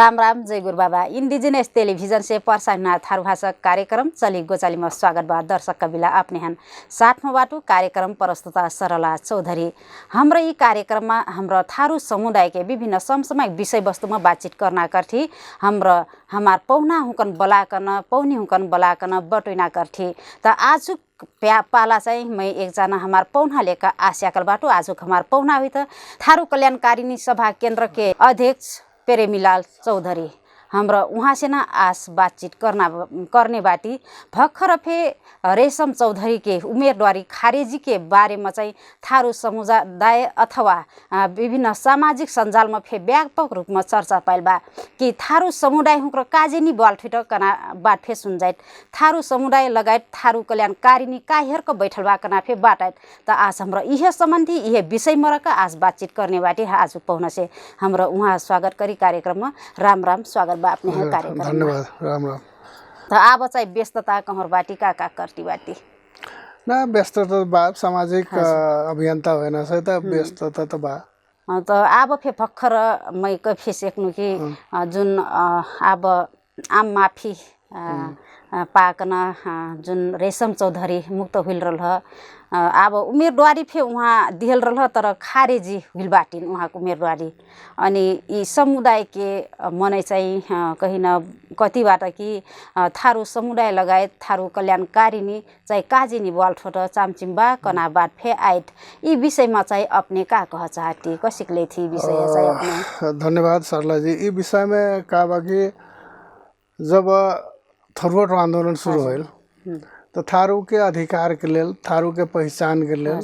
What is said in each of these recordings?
राम राम जय गुरु बाबा। Indigenous television से प्रसारण थारू भाषा कार्यक्रम चली गोचाली में स्वागत बा। दर्शक कबिला अपने हन साथ में बाटू कार्यक्रम प्रस्तुता सरला चौधरी। हाम्रो यी कार्यक्रम में हाम्रो थारू समुदाय के विभिन्न समसामयिक विषय वस्तु में बातचीत करना करथी। हमार पौना हुकन बोलाकन पौनी हुकन बोलाकन बटुना करथी। त आज पाला चाहिँ मैं एकजना हमार पौना लेका आस्याकल बाटू आज हमार पौना हुई त थारू कल्याणकारिणी सभा केंद्र के अध्यक्ष प्रेमीलाल चौधरी। हाम्रो उहाँ से ना आज बातचीत करने बाटी भर्खर फे रेशम चौधरी के उम्मेदवारी खारेजी के बारे में चाहिँ थारू समुदाय अथवा विभिन्न सामाजिक सञ्जाल में फे व्यापक रूप में चर्चा पाइल बा कि थारू समुदाय हुक्र काजेनी बालठिट कना बाट फे सुनजाइत थारू समुदाय लगायत थारू कल्याणकारिणी काहेरको बैठल बा कना फे बाटाइत। त आज हाम्रो यह सम्बन्धी यह विषय मरका आज बातचीत करने बाटी आज पहुना से हाम्रो उहाँ स्वागत करी कार्यक्रम में राम राम स्वागत बा अपने है कार्यक्रम। धन्यवाद। राम राम। तो अब चाहिँ व्यस्तता कहर बाटी का करती बाटी ना व्यस्तता बा सामाजिक अभियन्ता होइन से त व्यस्तता त बा। तो अब फे भर्खर मैं कफे सेक्नु कि जुन अब आम माफी पाकन जुन रेशम चौधरी मुक्त हुइल रह अब उम्मेदवारी फे वहाँ दिहल रह तर खारेजी हुइल बाटिन उहाँको उम्मेदवारी। अनि यी समुदाय के मनै चाहिँ कहीं न कतिबाट कि थारू समुदाय लगायत थारू कल्याणकारिणी चाहिँ काजिनी बालठोट चामचिम्बा कनाबाट फे आइट यी विषयमा चाहिँ अपने का कह चाहती कसिकले थी विषय चाहिँ अपने। धन्यवाद सरला जी। यी विषय में का बा कि जब थरवट आंदोलन शुरू होल तो थारू के अधिकार के लेल थारू के पहचान के लेल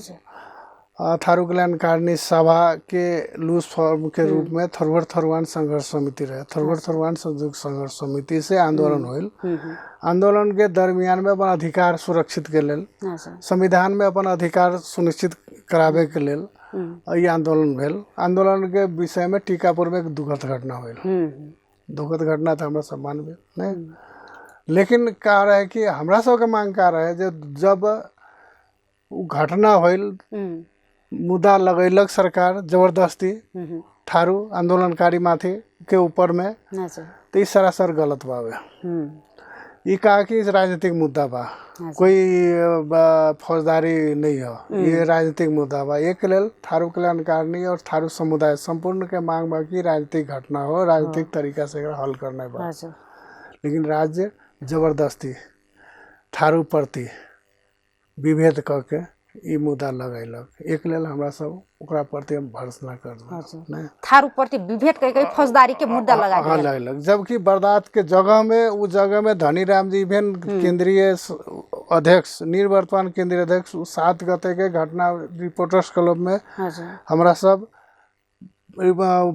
थारू कल्याणकारिणी सभा के लूज फॉर्म के रूप में थरवट थरुवान संघर्ष समिति रहे। थरवट थरुवान संघर्ष समिति से आंदोलन होल। आंदोलन के दरमियान में अपन अधिकार सुरक्षित के लेल संविधान में अपन अधिकार सुनिश्चित करावे के लेल ये आंदोलन भेल। आंदोलन के विषय में टीकापुर में एक दुखद घटना होल। दुखद घटना था हमरा सम्मान में नहीं, लेकिन का रहे कि हमरा सबके मांग का रहे जब घटना होल मुद्दा लगैलक सरकार जबरदस्ती थारू आंदोलनकारी माथि के ऊपर में तो ये सरासर गलत बावे। ये कहा कि राजनीतिक मुद्दा बा, कोई फौजदारी नहीं हो, ये राजनीतिक मुद्दा बा। एक लेल थारू कल्याणकारिणी और थारू समुदाय संपूर्ण के मांग बा कि राजनीतिक घटना हो, राजनीतिक तरीका से हल करना बा। लेकिन राज्य जबरदस्ती थारू प्रति विभेद करके ये मुद्दा लगैलक। एक लेल हमरा सब ओकरा प्रति हम भर्त्सना करना थारू प्रति विभेद करके फौजदारी के मुद्दा लगैलक। जबकि बर्दात के जगह में उस जगह में धनीराम जी भेन केंद्रीय अध्यक्ष निवर्तमान केंद्रीय अध्यक्ष 7 गते के घटना रिपोर्टर्स क्लब में हमरा सब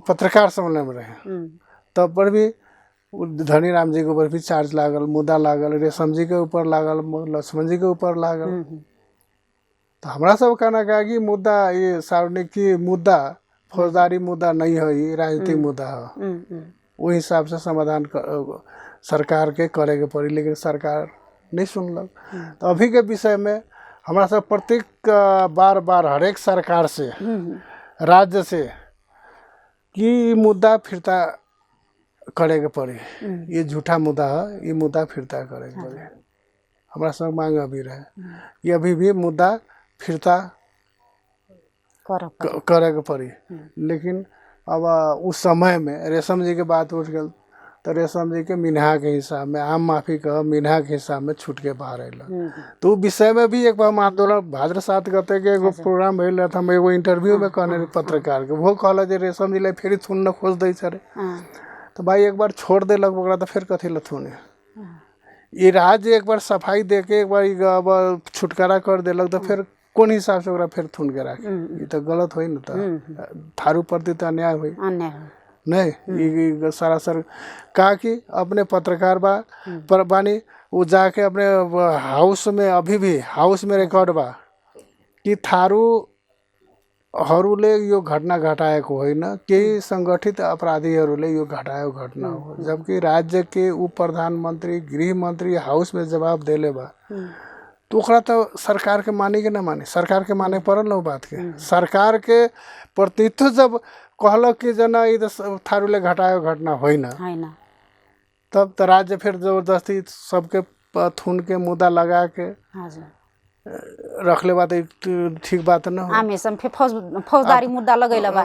पत्रकार सम्मेलन में रहे। तब पर भी धनीराम जी के ऊपर भी चार्ज लागल, मुद्दा लागल, रेशम जी के ऊपर लागल, लक्ष्मण जी के ऊपर लागल। तो हमरा सब कहना का कि मुद्दा ये सार्वजनिक की मुद्दा फौजदारी मुद्दा नहीं है, ये राजनीतिक मुद्दा है। वो हिसाब से समाधान सरकार के करे के पड़ी, लेकिन सरकार नहीं सुनलक। तो अभी के विषय में हमरा सब प्रत्येक बार हरेक सरकार से राज्य से कि मुद्दा फिरता करे के पड़ी, ये झूठा मुद्दा है, ये मुद्दा फिरता करे के पड़ी। हमारा सब मांग अभी रहे ये अभी भी मुद्दा फिरता करे के पड़ी। लेकिन अब उस समय में रेशम जी के बात उठ गई तो रेशम जी के मिनहा के हिसाब में आम माफी का मिनहा के हिसाब में छूट के बाहर अल। तो विषय में भी एक हम आंदोलन भाद्र 7 गते के एगो प्रोग्राम भेल रहा था। हम एगो इंटरव्यू में कहने पत्रकार के वो कहला जे रेशम जी ला फिर थुन खोज दै छे। तो भाई एक बार छोड़ देलक ओकरा तो फिर कथी लथुने। ये राज्य एक बार सफाई दे के एक बार छुटकारा कर देलक तो फिर कौन हिसाब से ओकरा फिर थुन के राखे। ये तो गलत होई न। तो थारू प्रति तो अन्याय होई नहीं। ये सरासर कहा कि अपने पत्रकार बा पर बानी वो जाके अपने हाउस में अभी भी हाउस में रिकॉर्ड बा कि थारू हरूले यो घटना घटाएको होइन, केही संगठित अपराधीहरूले यो घटाएको घटना हो। जबकि राज्य के उप प्रधानमंत्री गृह मंत्री हाउस में जवाब देले बा तो ओकरा तो सरकार के माने कि न माने, सरकार के माने पड़ल न बात के। सरकार के प्रतिनिधित्व जब कहलक कि जना ई तो थारूले घटायो घटना होइन, तब तो राज्य फिर जबरदस्ती सबके थुन के मुद्दा लगा के रखले बात ठीक बात न हो। आमे सम फौजदारी मुद्दा लगैला बा,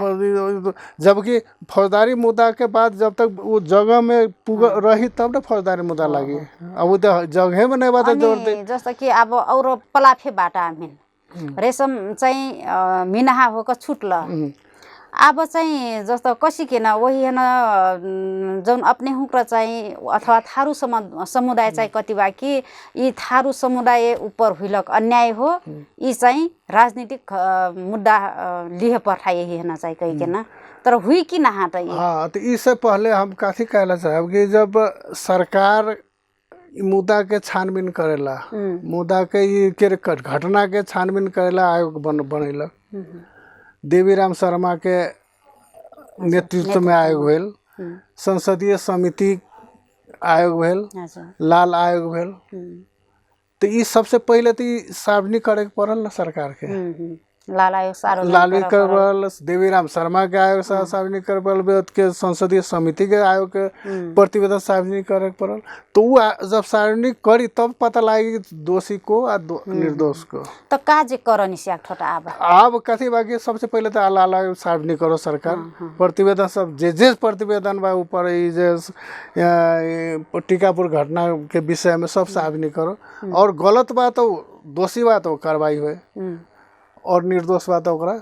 जबकि फौजदारी मुद्दा के बाद जब तक वो जगह में रही तब न फौजदारी मुद्दा लगी। अब वो जगह में नहीं बात जोड़ जस्तो कि अब और पलाफे बाटा आमेन रेशम चाहिँ मिनाहा होकर छुटल, अब चाहिँ जस्तो कसिकन वही हेन जौन अपने हुक्र चाहिँ अथवा थारू समुदाय चाहिँ कति बा कि यी थारू समुदाय ऊपर हुइलक अन्याय हो, यी चाहिँ राजनीतिक मुद्दा लिए पठाए हेन चाहिँ कहिकन, तर हुई कि नहा त ये। हाँ, तो इससे पहले हम काफी कहला चाहब कि जब सरकार मुद्दा के छानबीन करेला, मुद्दा के ये घटना के छानबीन करेला आयोग बनैलक, देवीराम शर्मा के नेतृत्व में आयोग भेल, संसदीय समिति आयोग भेल, लाल आयोग भेल, तो ये सबसे पहले तो सार्वजनिक करे के पड़ल ना सरकार के। लाल आयोग लाल कर पड़ल, देवीराम शर्मा के आयोग सार्वजनिक करे पड़ल, के संसदीय समिति के आयोग के प्रतिवेदन सार्वजनिक करे पड़ल। तो वो जब सार्वजनिक करी तब पता लगी दोषी को और निर्दोष को। तो काजे करनी से ठोटा अब कथी बाकी सबसे पहले तो लाल आयोग सार्वजनिक करो सरकार, प्रतिवेदन सब जे प्रतिवेदन बा ऊपर टीकापुर घटना के विषय में सब सार्वजनिक करो, और गलत बात हो दोषी बात हो कार्रवाई हुए, और निर्दोष बात ओकरा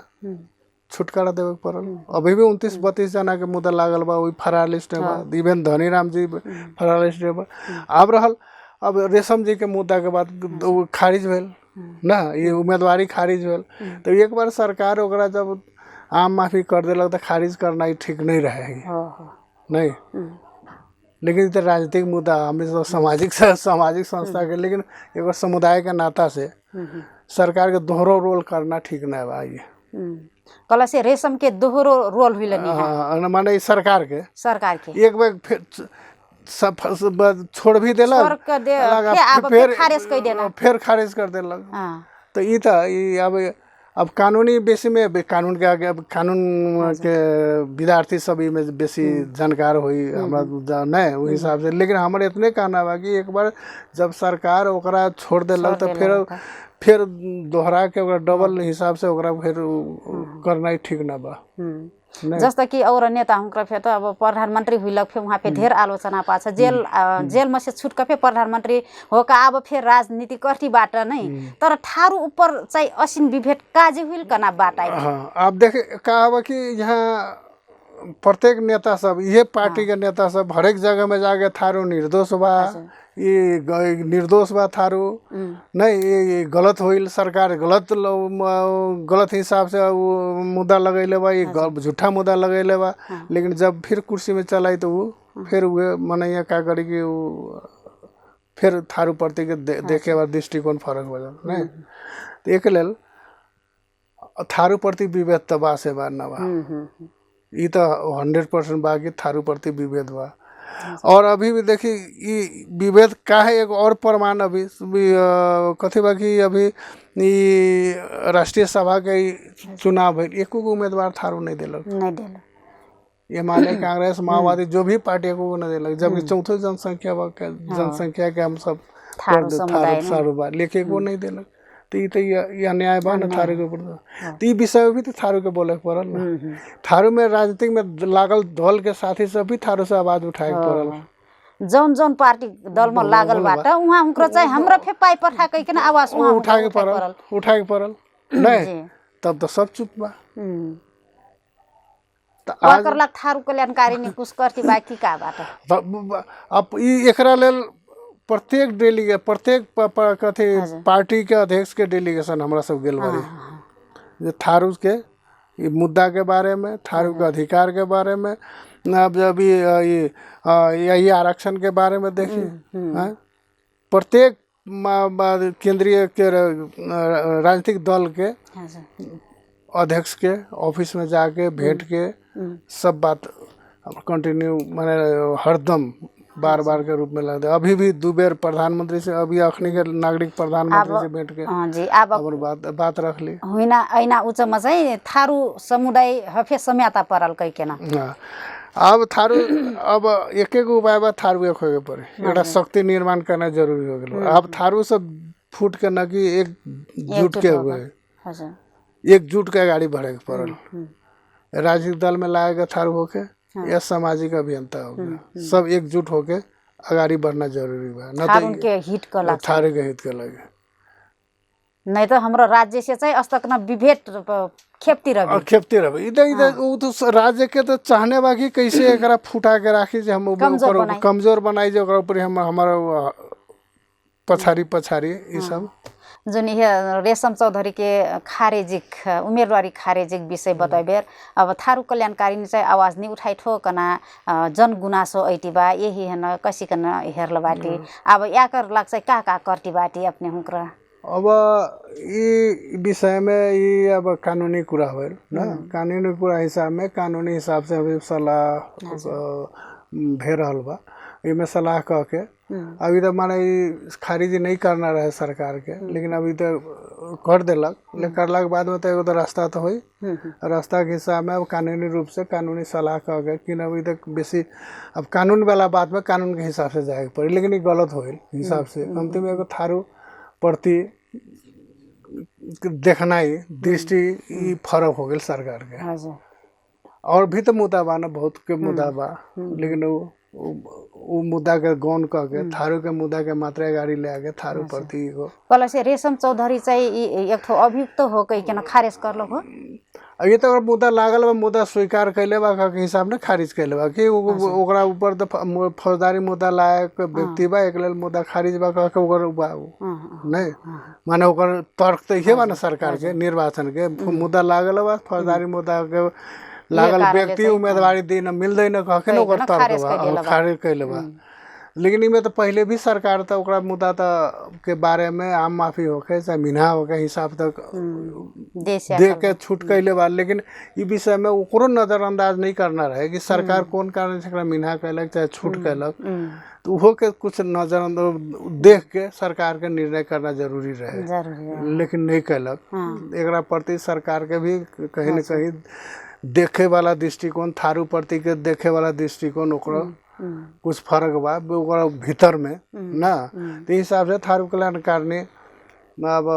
छुटकारा देवे पड़ल। अभी भी 29-32 जना के मुद्दा लागल बा, वही फरार लिस्ट में बा, दिवेन धनीराम जी फरार लिस्ट में बा। अब रहल अब रेशम जी के मुद्दा के बाद खारिज भेल ना, ये उम्मीदवारी खारिज भेल, तो एक बार सरकार ओकरा जब आम माफी कर देलक तो खारिज करना ही ठीक नहीं रहेगी नहीं। लेकिन तो राजनीतिक मुद्दा हमें तो सामाजिक संस्था के, लेकिन एक समुदाय के नाता से सरकार के दोहरो रोल करना ठीक नहीं बा। ये कल से रेशम के दोहरो रोल हुई नहीं माने सरकार के एक बार फिर सब छोड़ भी देलक, फिर खारिज कर देलक। तो ये अब कानूनी बेसी में कानून के आगे, अब कानून के विद्यार्थी सभी में बेसी जानकार हुई हमरा नहीं वही हिसाब से। लेकिन हमारे इतने कहना बा कि एक बार जब सरकार ओकरा छोड़ देलक तो फिर दोहरा के डबल हिसाब से ओकरा फिर करना ही ठीक ना बा। जस्तो कि और नेता हुँक्रा फे तो अब प्रधानमंत्री हुइलक फे वहाँ पे ढेर आलोचना पाछ, जेल में से छुटक फे प्रधानमंत्री होका अब फिर राजनीति करती बाट नहीं, तर थारू ऊपर चाहिँ असिन विभेद काजे हुइल कना बाट आई। हाँ, आप देखे कहा कि यहाँ प्रत्येक नेता सब ये पार्टी के नेता सब हर एक जगह में जाके थारू निर्दोष बा, ये निर्दोष बा थारू नहीं, ये गलत होइल, सरकार गलत हिसाब से वो मुद्दा लगैले बा, ये झूठा मुद्दा लगैले बा। लेकिन जब फिर कुर्सी में चलाई तो वो फिर हुए मनैया का करी कि वो फिर थारू प्रति के देखे बाद दृष्टिकोण फरक हो जाए नहीं। तो एक लेल थारू प्रति विभेद तो बा से बा ना बा, ये तो 100% बा कि थारू प्रति विभेद बा। और अभी भी देखी ये विभेद का है एक और प्रमाण अभी कथी बा कि अभी राष्ट्रीय सभा के चुनाव है, एक उम्मीदवार थारू नहीं दिलक, ये माने कांग्रेस माओवादी जो भी पार्टी को नहीं दिलक, जबकि चौथो जनसंख्या के हम सब थारू बा लेके को नहीं दिलक। तो ये अन्याय बा ना थारू के ऊपर। तो ये विषय में भी तो थारू के बोले पड़ल ना, थारू में राजनीतिक में लागल दल के साथी सब भी थारू से आवाज उठाए पड़ल। जौन पार्टी दल में लागल बाटा वहाँ हुँक्रा चाहिँ हमरा फे पाई पठा कहिकन आवाज वहाँ उठा के पड़ल नहीं, तब तो सब चुप बा। वाकर लाग थारू कल्याणकारी नि कुछ करती बाकी का बाटा। अब ये एकरा लेल प्रत्येक डेलीगेट प्रत्येक कथी पार्टी के अध्यक्ष के डेलीगेशन हमरा सब गेल बारी थारू के मुद्दा के बारे में, थारू के अधिकार के बारे में, अब जब ये आरक्षण के बारे में देखिए, प्रत्येक केंद्रीय के राजनीतिक दल के अध्यक्ष के ऑफिस में जाके भेंट के सब बात कंटिन्यू माने हरदम बार बार के रूप में लगते। अभी भी 2 बेर प्रधानमंत्री से, अभी अखनी के नागरिक प्रधानमंत्री से भेंट के जी अब अपन बात रख ली होइन ऐना उच्चमा चाहिँ थारू समुदाय हफे सम्याता परल कैकेन। अब थारू अब एक एक उपाय बा थारू एक होके पड़े, एउटा शक्ति निर्माण करना जरूरी हो गया। अब थारू सब फूट के न कि एकजुट के हुए, एकजुट के गाड़ी बढ़े के पड़ल। राजनीतिक दल में लाएगा थारू होके या सामाजिक अभियंता हो गया, सब एकजुट होके अगाडि बढ़ना जरूरी बा। न थारू के हिट क लाग्छ, थारू के हित के लगे नहीं तो हाम्रो राज्य से चाहिँ अस्तक न विभेद खेप्ती रहे। इधर वो तो राज्य के तो चाहने बा कि कैसे एकरा फुटा के राखी जे हम कमजोर बनाई जे ओकरा ऊपर हम हमारा पछाड़ी ये सब जुन रेशम चौधरी के खारेजिक उम्मेदवारी खारेजिक विषय बताइबेर अब थारू कल्याणकारी चाहिँ आवाज नहीं उठाई ठोकना जन गुनासो ऐटी बा यही है कसिकन हेर्ल बाटी अब याकर लाग्छ का करती बाटी अपने हुक्रा। अब ये विषय में ये अब कानूनी कुरा हो ना, कानूनी कुरा हिसाब में कानूनी हिसाब से अभी सलाह भे रहल बा। इमें सलाह कह के अभी तक माने खारिज नहीं करना रहे सरकार के, लेकिन अभी तक कर देलक। लेकिन करला के बाद में तो एगो तो रास्ता तो हुई, रास्ता के हिसाब में अब कानूनी रूप से कानूनी सलाह कह के कि अभी तक बेसी अब कानून वाला बात में कानून के हिसाब से जाए पड़े, लेकिन ये गलत हो हिसाब से। अंतिम एगो थारू प्रति देखना ही दृष्टि फर्क हो गया सरकार के। और भी तो मुद्दा बा ना, बहुत के मुद्दा बा, लेकिन वो मुद्दा के गौन कह के थारू के मुद्दा के मात्रा गाड़ी ले आके थारू प्रति हो कल से रेशम चौधरी चाहिँ एक ठो अभियुक्त हो कहीं के खारिज करलो हो। ये तो मुद्दा लागल बा, मुद्दा स्वीकार कैले बा के हिसाब ने खारिज कैले बा कि ओकरा ऊपर तो फौजदारी मुद्दा लायक व्यक्ति बा, एक लेल मुद्दा खारिज बा कह के ओकर नहीं माने ओकर तर्क तो ये बा ना सरकार के निर्वाचन के मुद्दा लागल बा, फौजदारी मुद्दा के लागल व्यक्ति उम्मीदवारी दिन मिलदैन कह के ओकर तर्क बा खारिज कैले बा। लेकिन इमें तो पहले भी सरकार तो ओकरा मुद्दा के बारे में आम माफी होके चाहे मिना होके हिसाब तक दे के छूट कैले बा। लेकिन ये विषय में ओकरो नजरअंदाज नहीं करना रहे कि सरकार कौन कारण से मिना कैलक चाहे छूट कैलक, तो वो के कुछ नजरअंदाज देख के सरकार के निर्णय करना जरूरी रहे, लेकिन नहीं कैलक। एकरा प्रति सरकार के भी कहीं न कहीं देखे वाला दृष्टिकोण, थारू प्रति के देखे वाला दृष्टिकोण ओकरा कुछ फर्क बा ओकरा भीतर में ना। तो हिसाब से थारू कल्याणकारी अब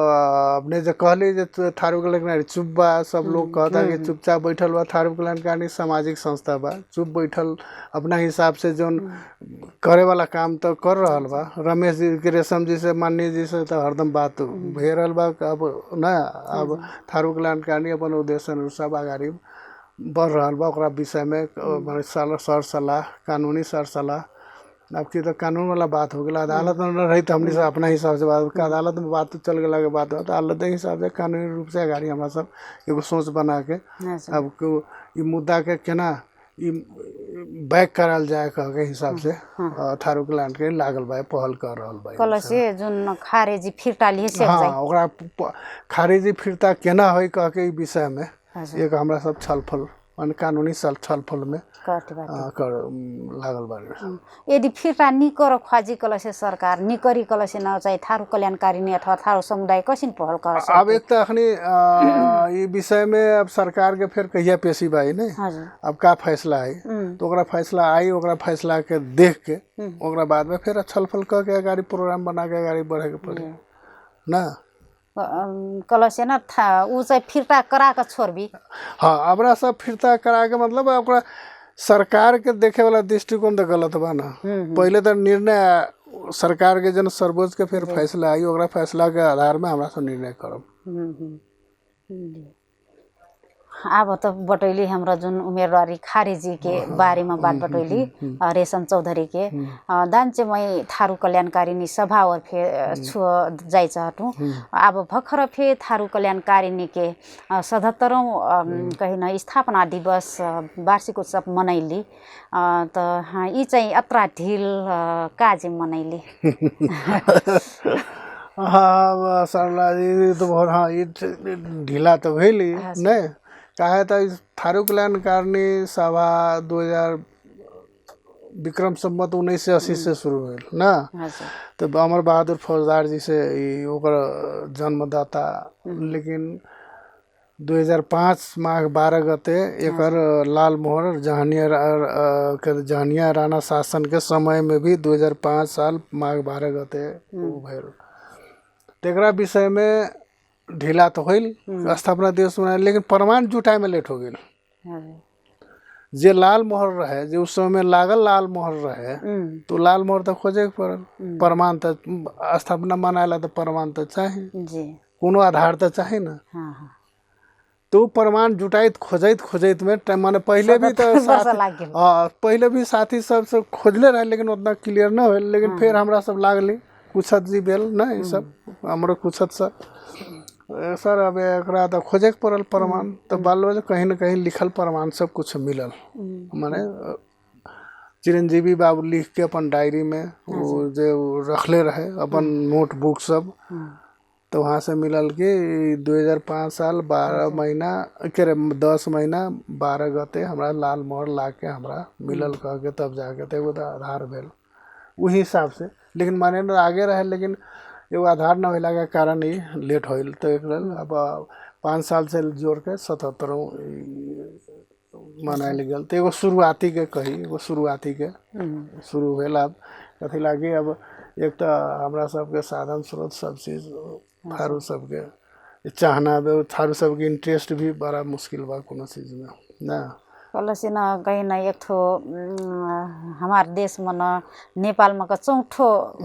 अपने जो कहली जो थारू कल्याणकारी चुप बा, सब लोग कहता कि चुपचाप बैठल बा। थारू कल्याणकारी सामाजिक संस्था बा, चुप बैठल अपना हिसाब से जो करे वाला काम तो कर रहल बा। रमेश जी के रेशम जी से माननीय जी से तो हरदम बात भे रहल बा। अब ना अब थारू कल्याणकारी अपन उद्देश्य अनुसार अगाडि बढ़ रहा बा। ओकरा विषय में सर सलाह कानूनी सर सलाह अब की तो कानून वाला बात हो गया। अदालत में न रही तो हमने से अपना हिसाब से बात अदालत में बात चल गया के बात तो अदालत के हिसाब से कानूनी रूप से गाड़ी हमारा सब एगो सोच बना के अब ये मुद्दा के केना बैक कराल जाए कह के हिसाब से थारू कल्याण के लागल बा पहल कर रहल बा। कल से जोन खारिजी फिरता लिए से ओकरा खारिजी फिरता केना होई कह के विषय में एक हमरा सब छलफल मान कानूनी छलफल में कर लागल बारे। यदि फिरता निकर ख्वाजी कल से सरकार निकरी कल से न चाहे थारू कल्याणकारी ने अथवा थारू समुदाय कसिन पहल कर सकते। अब एक तो अखनी ये विषय में अब सरकार के फिर कहिया पेशी बाई नहीं, अब का फैसला आई तो ओकरा फैसला आई, ओकरा फैसला के देख के ओकरा बाद में फिर छलफल कर के गाड़ी प्रोग्राम बना के गाड़ी बढ़े के पड़े ना। कल से न उ चाहिँ फिरता करा के छोड़बी। हाँ अब सब फिरता करा के मतलब ओकरा सरकार के देखे वाला दृष्टिकोण तो गलत बा ना। पहले तो निर्णय सरकार के जन सर्वोच्च के फिर फैसला आई, ओकरा फैसला के आधार में हमरा सब निर्णय करब। अब तो बटैली हमरा जुन उम्मेदवारी खारिजी के बारे में बात बटैली रेशम चौधरी के दान्चे मैं थारू कल्याणकारिणी सभा और फे छु जाय चाहतु। अब भर्खर फे थारू कल्याणकारिणी के 77औं कहीं न स्थापना दिवस वार्षिक उत्सव मनैली तो यी चाहिँ अत्रा ढिल काजे मनैली। हाँ सरला जी तो बहुत हाँ ये ढीला तो भैली नहीं कहा था। थारू कल्याणकारिणी सभा विक्रम संवत 1980 से शुरू भेल ना। हजुर तो अमर बहादुर फौजदार जी से ई ओकर जन्मदाता, लेकिन 2005 माघ 12 गते एकर लाल मोहर जहानिया राणा शासन के समय में भी 2005 साल माघ 12 गते उ भेल। तेकरा विषय में ढीला तो होइल स्थापना दिवस मनाए, लेकिन प्रमाण जुटाए में लेट हो गेल। हजुर जे लाल मोहर रहे, जे उस समय में लागल लाल मोहर रहे, तो लाल मोहर तो खोजे के पड़ल। प्रमाण तो स्थापना मनाएला तो प्रमाण तो चाहिए, जी कोनो आधार तो चाहिए ना। हाँ हाँ तो प्रमाण जुटाइत खोजैत में टाइम, माने पहले भी तो वर्ष लाग गेल। पहले भी साथी सब खोजले रहे, लेकिन उतना क्लियर न होल। लेकिन फिर हमरा सब लागली कुछत जी भेल ना, ई सब हमरो कुछत सब सर अब एकरा तो खोजे के पड़ल प्रमाण। तो बाल बच्चा कहीं न कहीं लिखल प्रमाण सब कुछ मिलल। माने चिरंजीवी बाबू लिख के अपन डायरी में वो जो रखले रहे अपन नोटबुक सब, तो वहाँ से मिलल कि 2005 साल 12 महीना के 10 महीना 12 गते हमरा लाल मोहर ला के हमरा मिलल कह के, तब जाके तो एगो आधार भेल वही हिसाब से। लेकिन माने न आगे रहे, लेकिन एगो आधार न होला के कारण ही लेट होइल। तो एक अब 5 साल से जोड़ के 77 मनायल गेल। तो एगो शुरुआती के कही, एगो शुरुआती के शुरू भेल। अब कथी लागी, अब एक तो हमरा सबके साधन स्रोत सब चीज थारू सबके चाहना बे, थारू सबके इंटरेस्ट भी बड़ा मुश्किल बा कोनो चीज में ना। कलसी न कहीं न एक ठो हमार देश में न नेपाल में का चौथो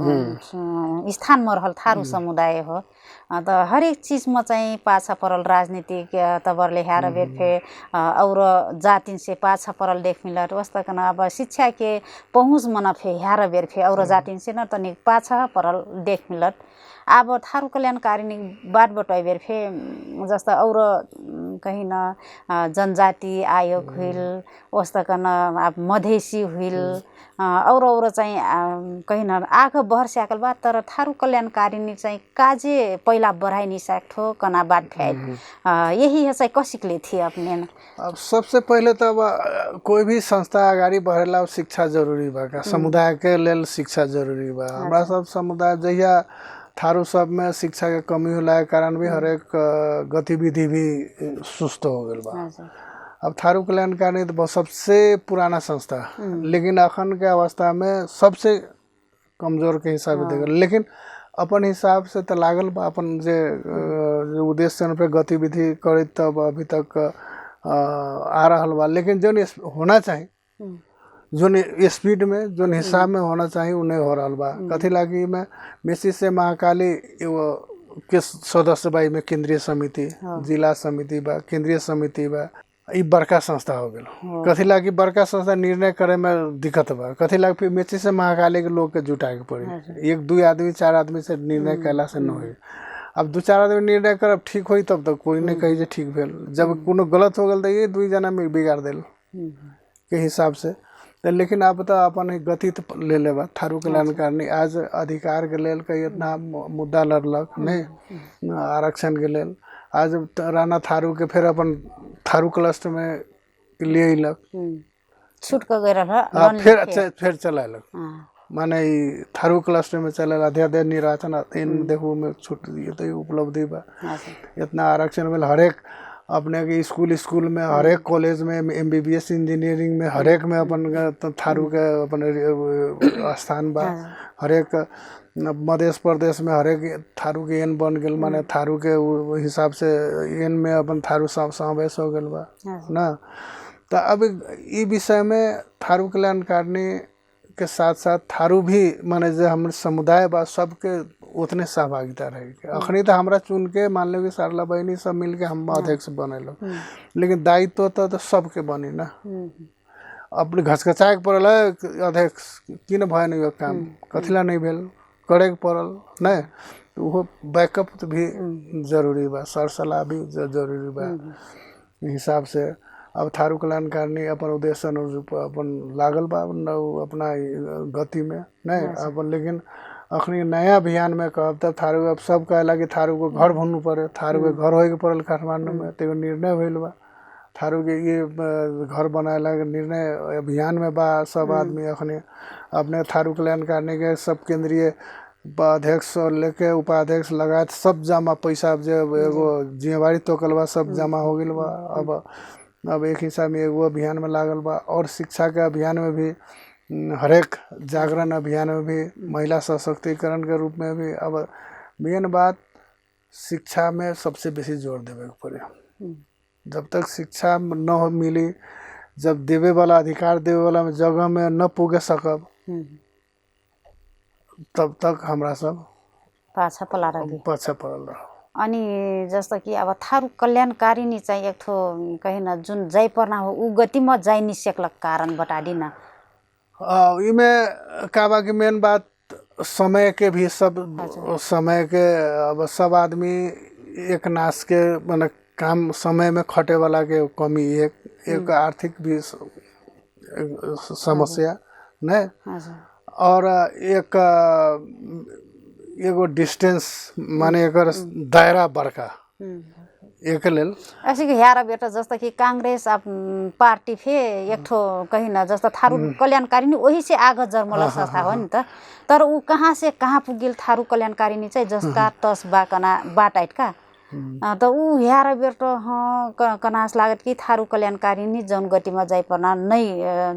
स्थान में रहल थारू समुदाय हो। तो हरेक चीज में चाहिँ पाछा परल, राजनीतिक तबरले हेर बेर फे और जातिन से पाछा परल देख मिलत। वस्ता कन अब शिक्षा के पहुँच मन फे हेर बेर फे और जातिन से न तनिक पाछा परल देख मिलत। अब थारू कल्याणकारिणी बाट बटाई बेर फे जस्ता और कहीं न जनजाति आयोग हुइल, वस्ता कन अब मधेसी हुइल और चाहिँ कहीं न आग बहर स्याकल बा। तर थारू कल्याणकारिणी चाहिँ काजे पहिला बढ़ाई नहीं सक्थो कना बात फैल यही है चाहिँ कसिकले थिए अपने न। अब सबसे पहले तो अब कोई भी संस्था अगाडि बढ़ेला शिक्षा जरूरी बा का, समुदाय के लेल शिक्षा जरूरी बा। हमरा सब समुदाय जहिया थारू सब में शिक्षा के कमी होला के कारण भी हरेक गतिविधि भी सुस्त हो गल बा। अब थारू कल्याणकारिणी तो सबसे पुराना संस्था, लेकिन अखन के अवस्था में सबसे कमजोर के हिसाब से देखल। लेकिन अपन हिसाब से तो लागल बा, अपन जे उद्देश्य पे गतिविधि करे तब अभी तक आ रहल बा। लेकिन जो होना चाहिए, जो स्पीड में जो हिसाब में होना चाहिए उ नहीं हो रहा बा। कथी लागी में मेसी से महाकाली के सदस्य बा, में केंद्रीय समिति, जिला समिति बा, केंद्रीय समिति बा। ई बड़का संस्था हो गल। कथी लागी बड़का संस्था निर्णय करे में दिक्कत बा। कथी लागी फिर मेसी से महाकाली के लोग के जुटाए के पड़ी। 1-2 आदमी 4 आदमी से निर्णय कैला से न होई। अब 2-4 आदमी निर्णय करब ठीक होई तब तक कोई नहीं कही जे ठीक भेल। जब कोनो गलत हो गल तो ये 2 जना में बिगाड़ देल के हिसाब से। तो लेकिन अब तो अपन गति तो ले लेबा। थारू कल्याणकारिणी आज अधिकार के लेल कई इतना मुद्दा लड़लक नहीं, आरक्षण के लेल। आज राणा थारू के फिर अपन थारू क्लस्टर में ले अइलक, छूट के गए रह फिर चलालक। माने थारू क्लस्टर में चल अध्यादेश निर्वाचन इन देखो में छूट दिए तो उपलब्धि बा। इतना आरक्षण में हरेक अपने के स्कूल में, हरेक कॉलेज में, MBBS इंजीनियरिंग में, हरेक में अपन थारू के अपन स्थान बा। हरेक मध्य प्रदेश में हरेक थारू के एन बन गल। माने थारू के हिसाब से एन में अपन थारू समावेश हो गल बा ना। तो अब ई विषय में थारू कल्याणकारिणी के साथ साथ थारू भी माने जो हमारे समुदाय बा सबके उतने सहभागिता रहे। अखनी तो हमरा चुन के मान लो कि सारला बहनी सब मिल के हम अध्यक्ष बने लो, लेकिन दायित्व तो सबके बनी ना। अपने घसघसाए के पड़ल अध्यक्ष कि भय नहीं काम, कथिला नहीं भेल करे के पड़ल नहीं। तो वो बैकअप तो भी जरूरी बा, सर सलाह भी जरूरी बा हिसाब से। अब थारू कल्याणकारिणी अपन उद्देश्य अनुरूप अपन लागल बा अपना गति में नहीं अपन। लेकिन अखनी नया अभियान में कहब तब थारू अब सब कहला कि थारू को घर भनू पड़े, थारू के घर होए के पड़ल काठमांडू में। तो निर्णय भइल बा थारू के ये घर बनाएला के निर्णय अभियान में बा। सब आदमी अखने अपने थारू कल्याणकारी के सब केंद्रीय अध्यक्ष और लेके उपाध्यक्ष लगायत सब जमा पैसा जब एगो जिम्मेवारी तोकल बा सब जमा हो गइल बा। अब एक हिसाब में एगो अभियान में लागल बा। और शिक्षा के अभियान में भी हरेक जागरण अभियान में भी महिला सशक्तिकरण के रूप में भी अब मेन बात शिक्षा में सबसे बेसी जोर देवे के पड़े। जब तक शिक्षा न मिली, जब देवे वाला अधिकार देवे वाला जगह में न पुगे सकब तब तक हमरा सब पाछा पला रही पाछा पड़ल रह। अनि जस्तो कि अब थारू कल्याणकारिणी चाहिँ एक ठो कहीं न जुन जाइ पर्ना हो उ गतिमा जाइ नि सक्लक कारण बतादिन। इमे का बा कि मेन बात समय के भी सब समय के अब सब आदमी एक नाश के माने काम समय में खटे वाला के कमी एक आर्थिक भी समस्या नहीं और एक एगो डिस्टेंस माने एकर दायरा बड़का एक लेल ऐसे कि यार बेटा जस्तो कि कांग्रेस अब पार्टी फे एक ठो कहीं न जस्तो थारू कल्याणकारिणी वही से आग जर्मला संस्था हो नि त। तर उ कहाँ से कहाँ पुगिल थारू कल्याणकारिणी चाहिँ जसका तस बाकना बाटाइट का त उ यार बेटा कनास लागत कि थारू कल्याणकारिणी जौन गतिमा जाइ पर्ना नै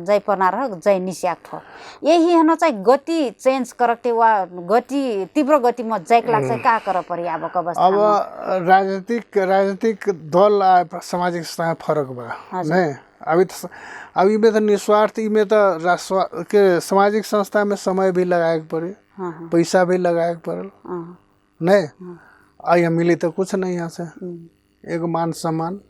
जाइ पर्ना र जाइ निस्याक ठो यही हन चाहिँ गति चेन्ज करते वा गति तीव्र गतिमा जाइक लाग्छ का कर परि अब अवस्था। अब राजनीतिक दल सामाजिक संस्था फरक बा नहीं। अभी में तो निस्वार्थ में तो राष्ट्र के सामाजिक संस्था में समय भी लगाए पड़े, पैसा भी लगाए पड़े नहीं। यहाँ मिली तो कुछ नहीं यहाँ से एक मान सम्मान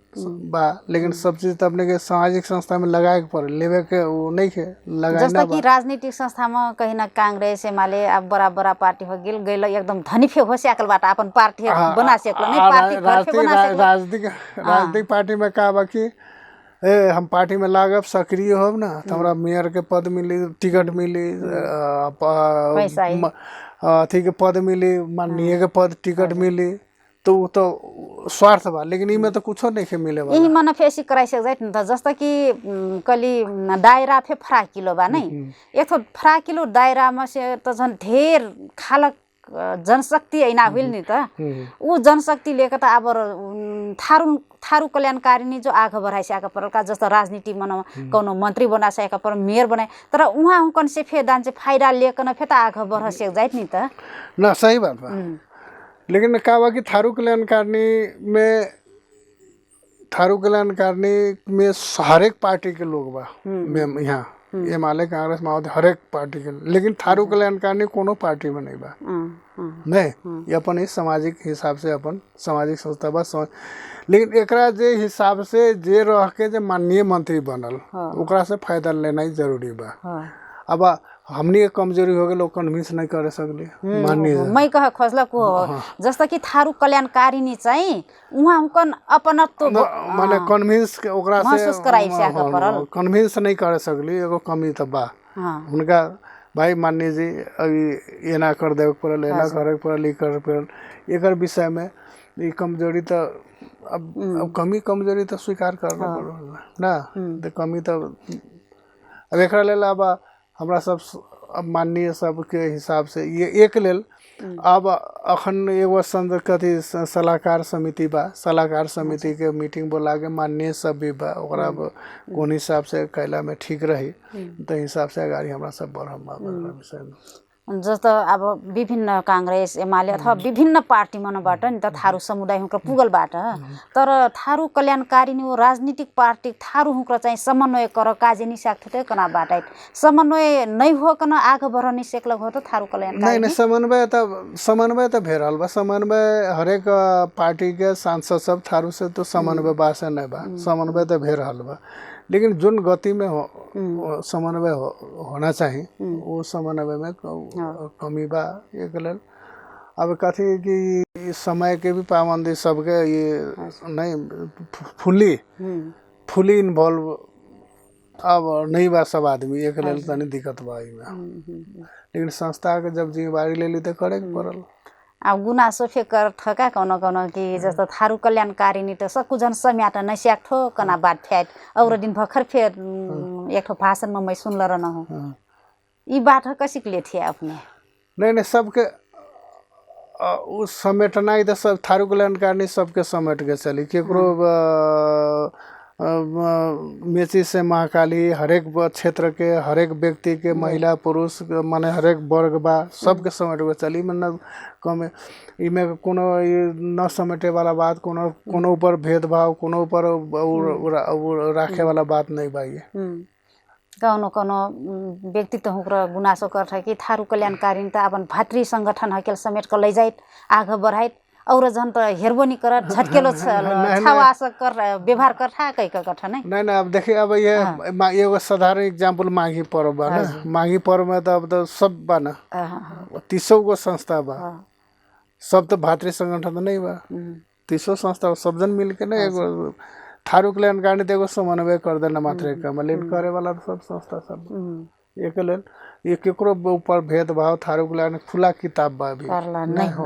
बा, लेकिन सब चीज तो अपने के सामाजिक संस्था में लगाए पड़े लेवे के वो नहीं के लगाए। जस्तो कि राजनीतिक संस्था में कहीं न कांग्रेस एमाले अब बड़ा पार्टी हो गेल एकदम धनी फे हो सकलबाट अपन पार्टी बना सकल नहीं पार्टी घर फे बना सकल। राजनीतिक पार्टी में का बा कि हम पार्टी में लागब सक्रिय होब ना तो हमरा मेयर के पद मिली, टिकट मिली, अथी के पद मिली, माननीय के पद टिकट मिली तो स्वार्थ बा। लेकिन इमे तो कुछो नहीं मिले वाला। यही मन फेसी कराइ सक जाइत न त जस्तो कि कली दायरा फे फराकिलो बा नहीं एक थो फराकिलो दायरा में से त झन ढेर खालक जनशक्ति ऐना हुइल नि त उ जनशक्ति लेके त अब थारू कल्याणकारिणी जो आग बढ़ाइ सके परल का जस्तो राजनीति मन कोनो मंत्री बना सके पर मेयर बनाए तर उहाँ हुकन से फे दान से फायदा लेकन फे त आग बढ़ सक जाइत नि त ना। सही बात बा। लेकिन का बा कि थारू कल्याणकारिणी में हरेक पार्टी के लोग बा यहाँ एमाले कांग्रेस माओवादी हरेक पार्टी के, लेकिन थारू कल्याणकारिणी कोनो पार्टी में नहीं बा नहीं। ये अपन इस सामाजिक हिसाब से अपन सामाजिक संस्था बा। लेकिन एकरा जे हिसाब से जे रह के जे माननीय मंत्री बनल ओकरा से फायदा लेना ही जरूरी बा। अब हमनी कमजोरी हो गए कन्भिन्स नहीं कर सकले माननीय मैं कह खोजला को जस्तो कि थारू कल्याणकारिणी चाहिँ उहाँ हुकन अपनत्व माने कन्भिन्स ओकरा से महसूस कराइ सके परल कन्भिन्स नहीं कर सकली एगो कमी त बा उनका। भाई माननीय जी अभी एना कर देवे पड़ल, एना करे पड़ल, ई करे पड़ल, एकर विषय में ई कमजोरी तो अब कमजोरी तो स्वीकार करना पड़ल ना। तो कमी तो अब एकरा लेल अब हमरा सब अब माननीय सब के हिसाब से ये एक लेल अब अखन एगो कथी सलाहकार समिति बा। सलाहकार समिति के मीटिंग बोला के माननीय सब भी बा ओकरा अब कौन हिसाब से कैला में ठीक रही तो हिसाब से अगाडि हमरा सब बढ़म विषय में। जस्तो अब विभिन्न कांग्रेस एमाले अथवा विभिन्न पार्टी मनबाट नि त थारू समुदाय हुँक्र पुगलबाट तर थारू कल्याणकारिणी वो राजनीतिक पार्टी थारू हुँक्र चाहिँ समन्वय कर काजे नि सक्थे कनाबाट समन्वय नहीं हो कन आगे बढ़नी सेकलग हो तो थारू कल्याणकारिणी नहीं समन्वय तो भेरल बा। समन्वय हरेक पार्टी के सांसद सब थारू से तो समन्वय बा से नहीं बा, समन्वय तो भेरल बा। लेकिन जोन गति में समन्वय होना चाहिए वो समन्वय में कमी बा एक लेल। अब कथी कि समय के भी पाबंदी सबके ये नहीं फुली इन्वॉल्व अब नहीं बा सब आदमी एक लेल तनी दिक्कत बा में। लेकिन संस्था के जब जिम्मेवारी ले ली तो करे के पड़ल। अब गुनासो फेर कर ठका कौन कौन कि जस्तो थारू कल्याणकारिणी त सक्कु जन सम्याट नै स्याक ठो कना बात फ्याट और दिन भर्खर फेर एक ठो भाषण में मैं सुनल रह हूँ ई बात कसिक ले थे अपने नहीं सबके उस समेटना ही तो सब थारू कल्याणकारिणी सबके समेट के चली केकरो मेची से महाकाली हरेक क्षेत्र के हरेक व्यक्ति के महिला पुरुष माने हरेक वर्ग बा सबके समेट के चली मतलब कम इमे कोनो न समेटे वाला बात कोनो ऊपर भेदभाव कोनो ऊपर राखे वाला बात नहीं बा ये कौनो कौनो व्यक्ति तो हुक्र गुनासो करता कि थारू कल्याणकारिणी त अपन भातृ संगठन हकेल समेट कर ले जाइत आगे बढ़ाइत और जन तो हेरबो नहीं कर झटकेलो छावा कर व्यवहार करता कई का कथा नहीं अब देखिए अब ये एगो साधारण एग्जांपल माघी पर्व बा ना माघी पर्व में तो अब तो सब बा ना 300 गो संस्था बा सब तो भातृ संगठन तो नहीं बा 300 संस्था सब जन मिल के ना एगो थारू कल्याणकारिणी तो एगो समन्वय कर देना मात्र काम लेकिन करे वाला सब संस्था सब एक लेल ये केकरो ऊपर भेदभाव थारू कल्याण खुला किताब बा भी नहीं हो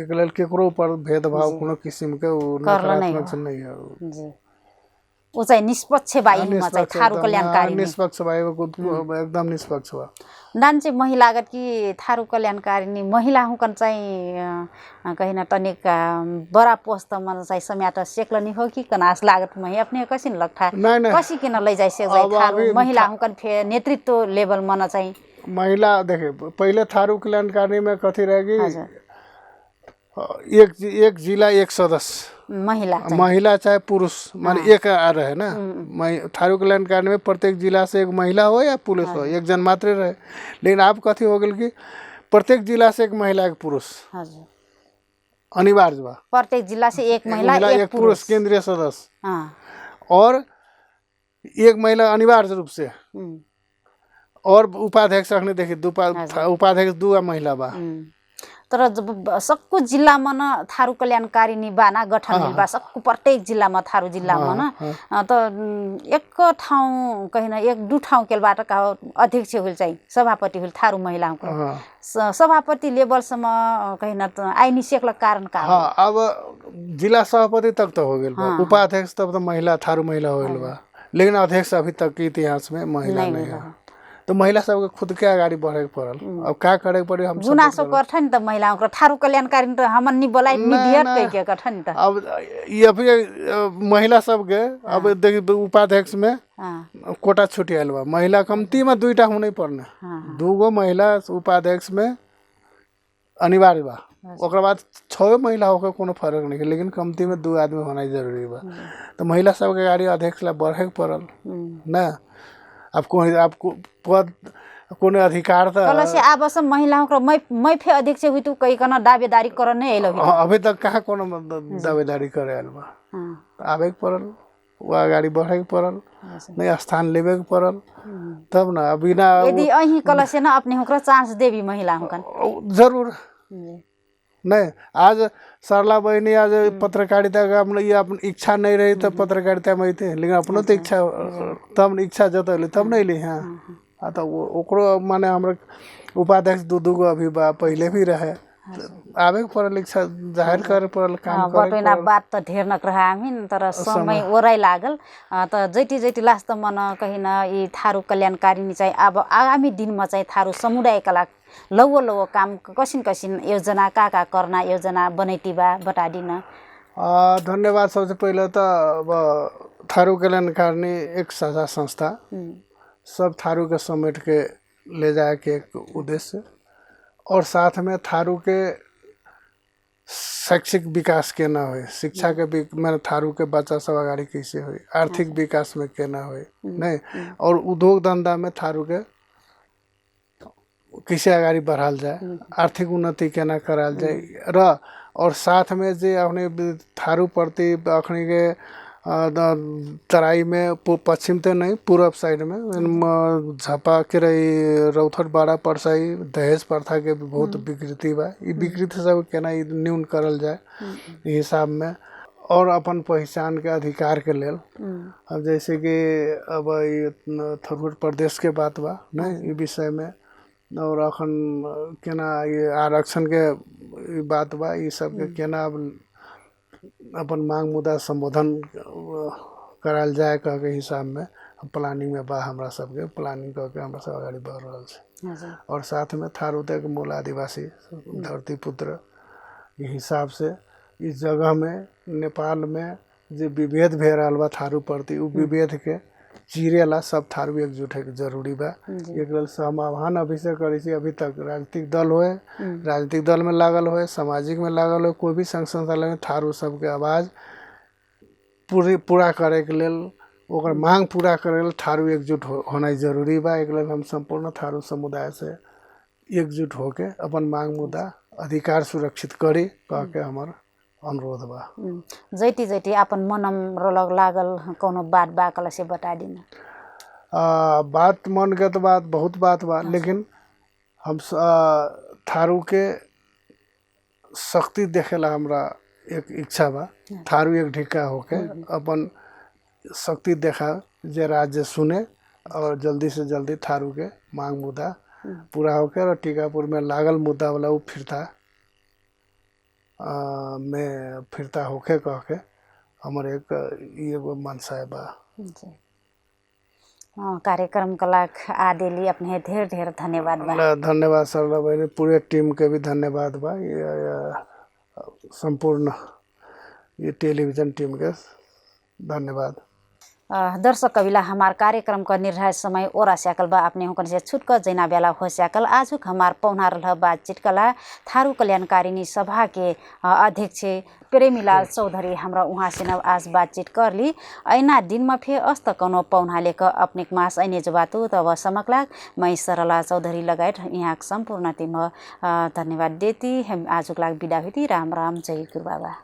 एक लेल केकरो ऊपर भेदभाव कोनो किस्म के नकारात्मक से नहीं है जी वो चाहिँ निष्पक्ष बाई में चाहिँ थारू कल्याणकारिणी निष्पक्ष बाई एकदम निष्पक्ष बा डान चाहिँ महिलागत कि थारू कल्याणकारिणी महिला हुकन चाहिँ कहीं न तनिक बड़ा पोस्ट मन चाहिँ सम्याट सेकलनी हो कि कनास लागत में अपने कसी न लगता कसी किन ले जाय से थारू महिला हुकन फे नेतृत्व लेवल मन चाहिँ महिला देखे पहले थारू कल्याणकारिणी में कथी रहेगी एक जिला एक सदस्य महिला चाहे पुरुष माने एक आ रहे ना थारू कल्याणकारिणी में प्रत्येक जिला से एक महिला हो या पुरुष हो एक जन मात्र रहे लेकिन आप कथी हो गल कि प्रत्येक जिला से एक महिला एक पुरुष अनिवार्य बा प्रत्येक जिला से एक महिला एक पुरुष केंद्रीय सदस्य और एक महिला अनिवार्य रूप से और उपाध्यक्ष रखने देखिए उपाध्यक्ष 2 महिला बा तर जब सक्कु जिल्ला मन थारू कल्याणकारिणी बाना गठन मिल बा सक्कु प्रत्येक जिल्ला में थारू जिल्ला मन त एक ठाउँ कहीं न एक दु ठाउँ केलबाट का अध्यक्ष हुल चाहिँ सभापति हुल थारू महिला सभापति लेवल सम्म कहीं न आइ निसेकल कारण का अब जिला सभापति तक तो हो गेल बा उपाध्यक्ष तब तो महिला थारू महिला हो गेल बा लेकिन अध्यक्ष अभी तक के इतिहास में महिला नहीं है तो महिला सबके खुद के आगाड़ी बढ़े के पड़ल अब का करे के पड़ी हम गुनासो करथन त महिलाओं को थारू कल्याणकारिणी तो हमन नि बोलाई नि दियत कह के कठन त अब ये अभी महिला सब के अब देखि उपाध्यक्ष में कोटा छुटी आइल बा महिला कमती में 2टा होने पड़ने 2 गो महिला उपाध्यक्ष में अनिवार्य बा ओकर बाद 6 महिला होकर कोनो फर्क नहीं लेकिन कमती में 2 आदमी होना जरूरी बा तो महिला सब के गाड़ी अध्यक्ष ला बढ़े के पड़ल ना आपको पद कोनो अधिकार त कल से आवश्य महिलाओं को मैं फे अध्यक्ष हुई तो कई कना दावेदारी करने एलो अभी तक कहाँ कोनो दावेदारी करे आल बा आवे के पड़ल वो गाड़ी बढ़े के पड़ल नहीं स्थान लेवे के पड़ल तब ना अभी ना यदि अही कल से ना अपने होकर चांस देवी महिला हुकन जरूर नहीं आज सरला बहनी आज पत्रकारिता का अपने ये अपन इच्छा नहीं रही तब पत्रकारिता में थे लेकिन अपनो तो इच्छा तब इच्छा जतले तब नहीं ली हाँ तो ओकरो माने हमरा उपाध्यक्ष 2 गो अभी बा पहले भी रहे आवे पड़ल इच्छा जाहिर करे पड़ल काम करे बटोइना बात त ढेर नक रहा हमिन तर समय ओराइ लागल त जैती लास्ट मन कहीं न ई थारू कल्याणकारिणी चाहिँ अब आगामी दिनमा चाहिँ थारू समुदायका लागि लौ काम कसिन योजना का करना योजना बनैती बा बता दिन धन्यवाद सबसे पहले तो अब थारू कल्याणकारिणी एक साझा संस्था सब थारू के समेट के ले जाए के एक उद्देश्य और साथ में थारू के शैक्षिक विकास के ना हो शिक्षा के मैंने थारू के बच्चा सब अगाड़ी कैसे हो आर्थिक विकास में के ना हो नहीं और उद्योग धंधा में थारू के कैसे अगाड़ी बढ़ाल जाए आर्थिक उन्नति केना कराल जाए र और साथ में जे अपने थारू प्रति अखनी के तराई में पश्चिम तो नहीं पूर्व साइड में झापा के रही रौथर बाड़ा परसाई दहेज प्रथा के बहुत विकृति बा ये विकृति सब केना न्यून करल जाए हिसाब में और अपन पहचान के अधिकार के लेल अब जैसे कि अब ये थोरगुट प्रदेश के बात बा नहीं ये विषय में और अखन केना ये आरक्षण के बात बा, ये सब के केना अपन मांग मुद्दा संबोधन कराल जाए कह के हिसाब में प्लानिंग में बा। हमरा सबके प्लानिंग करके हमरा सब आगे बढ़ रहा है। और साथ में थारू तक मूल आदिवासी धरती पुत्र के हिसाब से इस जगह में नेपाल में जो विभेद भे रहा बा थारू प्रति, उ विभेद के चीरेला सब थारू एकजुट है जरूरी बा। एक हम आह्वान अभी से करी छी, अभी तक राजनीतिक दल होए, राजनीतिक दल में लागल होए, सामाजिक में लागल होए, कोई भी संस्था में थारू सबके आवाज पूरा करे के लेल, ओकर मांग पूरा करे लेल थारू एकजुट होना जरूरी बा। एक हम संपूर्ण थारू समुदाय से एकजुट होके अपन मांग मुद्दा अधिकार सुरक्षित करी कह के हमार अनुरोध बा। जैती जैती अपन मनम रोलग लागल कोनो बात बा कल से बता दिन। बात मन के तो बात बहुत बात बा, लेकिन हम थारू के शक्ति देखेला हमरा एक इच्छा बा। थारू एक ढिक्का होके अपन शक्ति देखा जे राज्य सुने और जल्दी से जल्दी थारू के मांग मुद्दा पूरा होके और टीकापुर में लागल मुद्दा वाला वो फिरता होके कह के हमर एक ये मनसा बा। कार्यक्रम कलाक आदेली अपने ढेर ढेर धन्यवाद बा। धन्यवाद सरला बहनी, पूरे टीम के भी धन्यवाद बा। ये संपूर्ण ये टेलीविजन टीम के धन्यवाद। दर्शक कविला हमार कार्यक्रम का निर्धारित समय ओरा स्याकल बा, अपने हुकन से छुटक जैना बेला हो स्याकल। आजुक हमार पौना रह बातचीत कला थारू कल्याणकारिणी सभा के अध्यक्ष प्रेमीलाल चौधरी हमरा उहाँ से नव आज बातचीत कर ली। ऐना दिन में फे अस्त कोनो पौना लेकर अपने मास ऐने जबातु तब समकलाग मैं सरला चौधरी लगायत यहाँ संपूर्ण टीम धन्यवाद देती हम आजुक लाग विदा हुई। राम राम, जय गुरु बाबा।